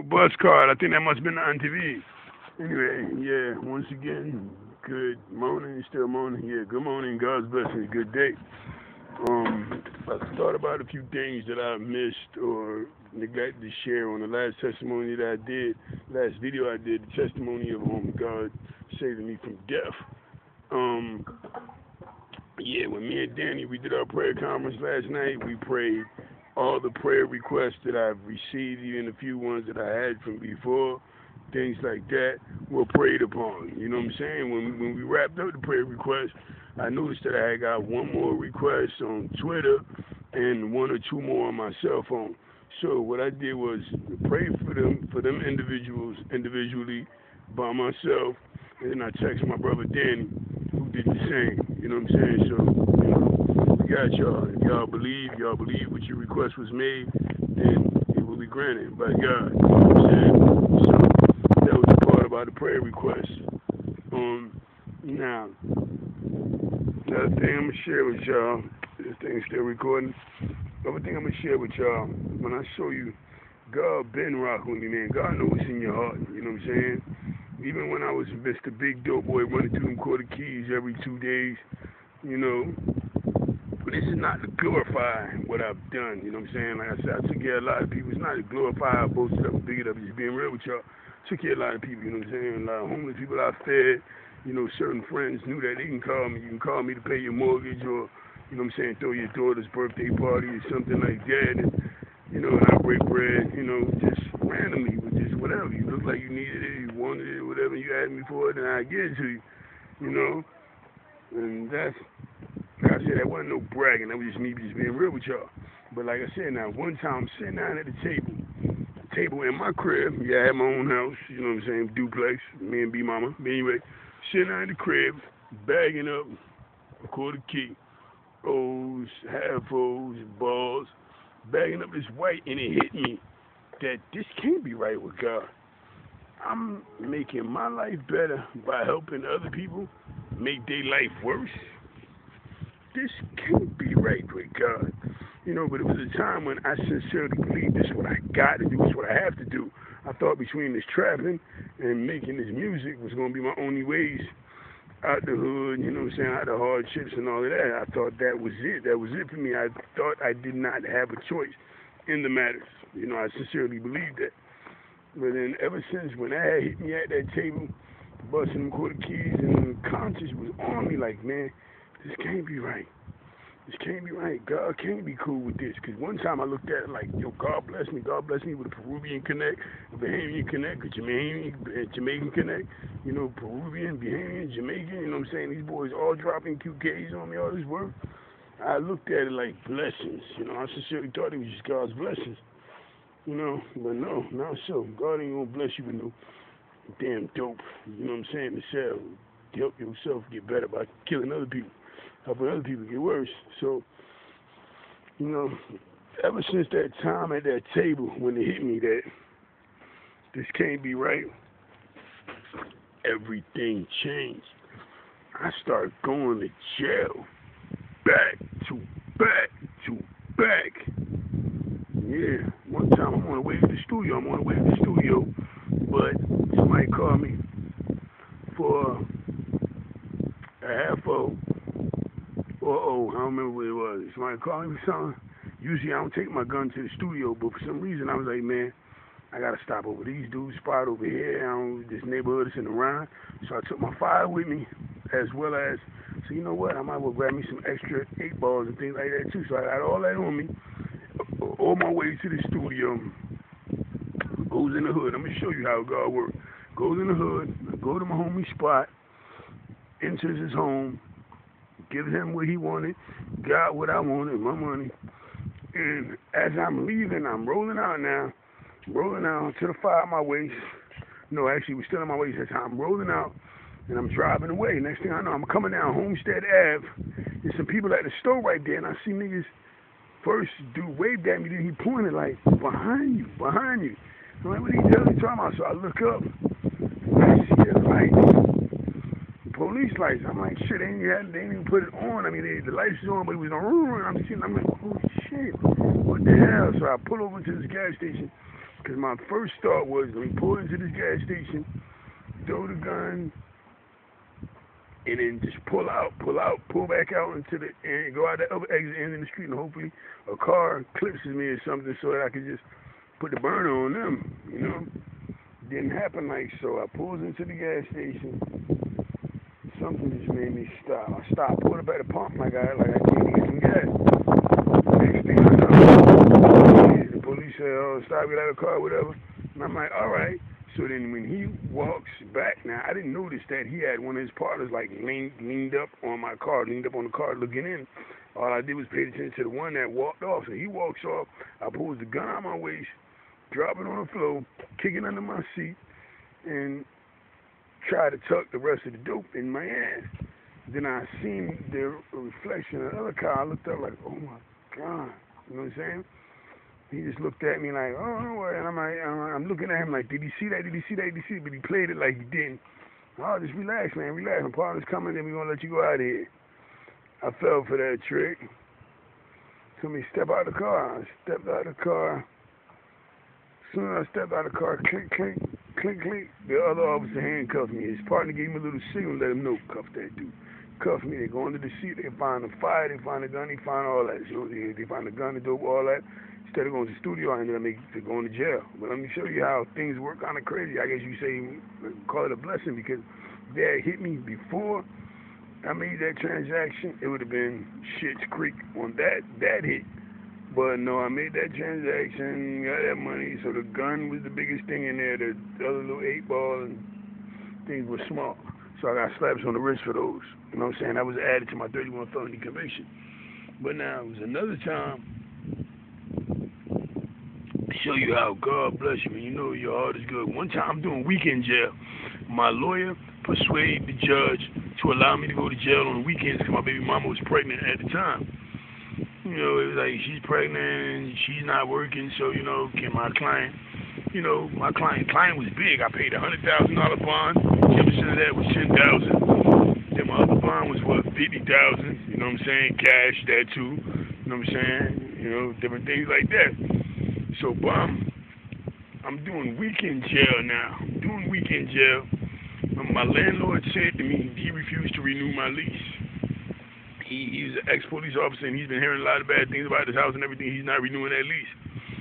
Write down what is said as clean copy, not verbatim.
bus card. I think that must have been on TV. Anyway, yeah, once again, good morning, still morning. Yeah, good morning, God's blessing, good day. I thought about a few things that I missed or neglected to share on the last testimony that I did, last video I did, the testimony of God saving me from death. Um, yeah, when me and Danny, we did our prayer conference last night, we prayed all the prayer requests that I've received, even a few ones that I had from before, things like that, were prayed upon. You know what I'm saying? When we wrapped up the prayer requests, I noticed that I had got one more request on Twitter and one or two more on my cell phone. So what I did was pray for them individuals individually by myself, and then I texted my brother Danny, who did the same. You know what I'm saying? So, we got y'all. If y'all believe what your request was made, then it will be granted by God. You know what I'm saying? So that was the part about the prayer request. Now, another thing I'm gonna share with y'all. This thing's still recording. Another thing I'm gonna share with y'all. When I show you, God been rocking with me, man. God knows what's in your heart. You know what I'm saying? Even when I was Mr. Big Dope Boy running through them quarter keys every 2 days, you know, this is not to glorify what I've done. You know what I'm saying? Like I said, I took care of a lot of people. It's not to glorify, boast it up, and big it up. Just being real with y'all. Took care of a lot of people. You know what I'm saying? A lot of homeless people I fed. You know, certain friends knew that they can call me. You can call me to pay your mortgage or, you know what I'm saying, throw your daughter's birthday party or something like that. And, you know, and I break bread, you know, just randomly with just whatever. You look like you needed it, you wanted it, whatever you asked me for it, then I give it to you. You know? And that's, like I said, that wasn't no bragging. That was just me just being real with y'all. But like I said, now, one time I'm sitting down at the table in my crib. Yeah, I had my own house, you know what I'm saying, duplex, me and B Mama. But anyway, sitting down at the crib, bagging up a quarter key, O's, half O's, balls, bagging up this white, and it hit me that this can't be right with God. I'm making my life better by helping other people make their life worse. This can't be right with God. You know, but it was a time when I sincerely believed this is what I got to do, this is what I have to do. I thought between this trapping and making this music was going to be my only ways out the hood, you know what I'm saying, out the hardships and all of that. I thought that was it. That was it for me. I thought I did not have a choice in the matters. You know, I sincerely believed that. But then ever since when that hit me at that table, busting them quarter keys, and conscience was on me like, man, this can't be right. This can't be right. God can't be cool with this. Because one time I looked at it like, yo, God bless me with a Peruvian connect, a Bahamian connect, a Jamaican connect, you know, Peruvian, Bahamian, Jamaican, you know what I'm saying? These boys all dropping QKs on me, all this work. I looked at it like blessings, you know. I sincerely thought it was just God's blessings, you know. But no, not so. God ain't going to bless you with no damn dope, you know what I'm saying, to sell. To help yourself get better by killing other people, helping other people get worse. So, you know, ever since that time at that table when it hit me that this can't be right, everything changed. I started going to jail, back to back to back. Yeah, one time I'm on the way to the studio, but somebody called me for a half O or O, I don't remember what it was. Somebody called me for something. Usually I don't take my gun to the studio, but for some reason I was like, man, I gotta stop over these dudes' spot over here. This neighborhood is in the Rhine. So I took my fire with me, as well as, so you know what, I might as well grab me some extra 8 balls and things like that too. So I had all that on me, on my way to the studio. Goes in the hood. I'm gonna show you how God works. Goes in the hood, I go to my homie's spot, enters his home, gives him what he wanted, got what I wanted, my money. And as I'm leaving, I'm rolling out to the fire at my waist. No, actually, we're still on my waist at the time. I'm rolling out, and I'm driving away. Next thing I know, I'm coming down Homestead Ave. There's some people at the store right there, and I see niggas. First, dude waved at me, then he pointed like, behind you. I'm like, what are you talking about? So I look up, I see the lights, police lights. I'm like, shit, they didn't even put it on. I mean, the lights was on, but it was on. I'm like, oh shit, what the hell? So I pull over to this gas station, Because my first thought was, let me pull into this gas station, throw the gun, and then just pull back out into the, and go out the other exit end in the street, and hopefully a car clipses me or something so that I could just put the burner on them, you know. Didn't happen like so. I pulled into the gas station. Something just made me stop. I stopped, pulled up at the pump like I came to get some gas. Next thing I know, the police say, oh, stop, get out of the car, whatever. And I'm like, all right. So then when he walks back, now I didn't notice that he had one of his partners like leaned up on my car, leaned up on the car looking in. All I did was pay attention to the one that walked off. So he walks off, I pulls the gun out my waist, drop it on the floor, kick it under my seat, and try to tuck the rest of the dope in my ass. Then I seen the reflection of the other car. I looked up like, oh my God, you know what I'm saying? He just looked at me like, oh, don't worry. And I'm looking at him like, did he see that? Did he see that? Did he see it? But he played it like he didn't. Oh, just relax, man, relax. My partner's coming, then we're going to let you go out of here. I fell for that trick. So me step out of the car. I stepped out of the car. As soon as I stepped out of the car, clink, clink, clink, clink, the other officer handcuffed me. His partner gave me a little signal, let him know, cuff that dude. Cuff me, they go under the seat, they find the fire, they find the gun, they find all that. You know, they find the gun, the dope, all that. Instead of going to the studio, I ended up going to jail. But let me show you how things work kind of crazy. I guess you say, call it a blessing, because if they had hit me before I made that transaction, it would have been Shit's Creek on that hit. But no, I made that transaction, got that money, so the gun was the biggest thing in there. The other little 8-ball and things were small. So I got slaps on the wrist for those. You know what I'm saying? That was added to my 31 felony conviction. But now, it was another time to show you how God bless you when you know your heart is good. One time I'm doing weekend jail. My lawyer persuaded the judge to allow me to go to jail on the weekends because my baby mama was pregnant at the time. You know, it was like, she's pregnant and she's not working, so, you know, can my client, you know, my client was big. I paid a $100,000 bond. 10% of that was $10,000. Then my other bond was, what, $50,000, you know what I'm saying? Cash, that too, you know what I'm saying? You know, different things like that. So, I'm doing weekend jail now. Doing weekend jail. My landlord said to me he refused to renew my lease. He's an ex-police officer, and he's been hearing a lot of bad things about this house and everything. He's not renewing that lease.